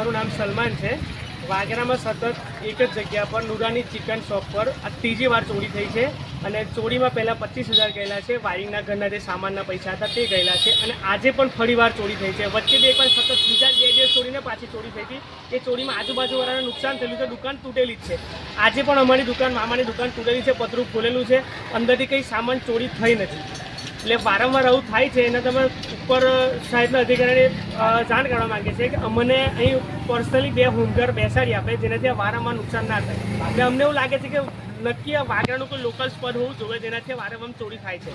મારું નામ સલમાન છે. વાગરામાં સતત એક જ જગ્યા પર નુરાની ચિકન શોપ પર આ ત્રીજી વાર ચોરી થઈ છે અને ચોરીમાં પહેલાં 25,000 ગયેલા છે. વાયરિંગના ઘરના જે સામાનના પૈસા હતા તે ગયેલા છે અને આજે પણ ફરીવાર ચોરી થઈ છે. વચ્ચે બે પણ સતત બીજા 2 દિવસ ચોરીને પાછી ચોરી થઈ હતી. એ ચોરીમાં આજુબાજુવાળાને નુકસાન થયેલું છે. દુકાન તૂટેલી જ છે. આજે પણ અમારી દુકાન મામાની દુકાન તૂટેલી છે, પતરું ખોલેલું છે, અંદરથી કંઈ સામાન ચોરી થઈ નથી. એટલે વારંવાર આવું થાય છે. એને તમે ઉપર સાહેબના અધિકારીને જાણ કરવા માંગે છે કે અમને અહીં પર્સનલી 2 હોમગાર્ડ બેસાડી આપે, જેનાથી વારંવાર નુકસાન ના થાય. એટલે અમને એવું લાગે છે કે નક્કી આ વાગરાનું કોઈ લોકલ સ્પોટ હોવું જોઈએ જેનાથી વારંવાર ચોરી થાય છે.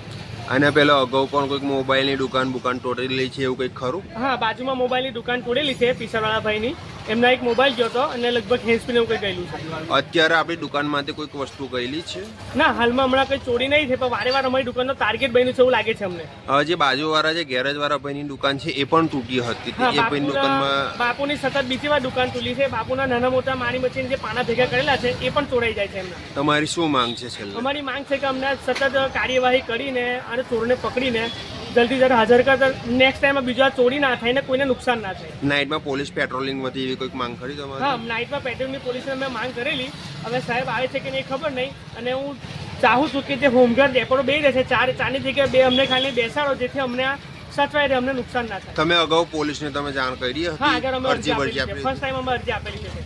અને પેલો અગાઉ પણ કોઈક મોબાઈલની દુકાન તોડેલી છે એવું કંઈક ખરું? હા, બાજુમાં મોબાઈલની દુકાન તોડેલી છે પીસરવાળા ભાઈની. એમના એક મોબાઈલ ગયો હતો અને લગભગ 80 એવું કંઈ ગયેલું છે. અત્યારે આપણી દુકાનમાંથી કોઈક વસ્તુ ગયેલી છે? ના, હાલમાં હમણાં કંઈ ચોરી નહીં છે, પણ વારે અમારી દુકાનનો ટાર્ગેટ બન્યું છે એવું લાગે છે અમને. જે બાજુવાળા જે ગેરેજવાળા ભાઈની દુકાન છે એ પણ તૂટી હતી. એ ભાઈની દુકાનમાં બાપુની સતત બીજી વાર દુકાન તૂટી છે. બાપુના નાના મોટા મારી મચીને જે પાના ભેગા કરેલા છે એ પણ ચોરાઈ જાય છે એમના. તમારી શું માંગ છે છેલ્લે? અમારી માંગ છે કે અમને સતત કાર્યવાહી કરીને અને ચોરને પકડીને જલ્દી જલ્દી હાજર કરતા નેક્સ્ટ ટાઈમ બીજા ચોરી ના થાય ને કોઈને નુકસાન ના થાય. નાઇટમાં પોલીસ પેટ્રોલિંગ વધી એવી કોઈક માંગ કરી તમારી? હા, નાઇટમાં પેટ્રોલિંગની પોલીસને અમે માંગ કરેલી. હવે સાહેબ આવે છે કે નહીં ખબર નહીં. અને હું ચાહું છું કે જે હોમગાર્ડ ડેપોડો બે રહે છે, ચારની જગ્યાએ 2 અમને ખાલી બેસાડો, જેથી અમને આ સચવાઈ રહે, અમને નુકસાન ના થાય. તમે અગાઉ પોલીસને તમે જાણ કરી હતી? હા, આગળ અમે અરજી ફર્સ્ટ ટાઈમ અમે અરજી આપેલી છે.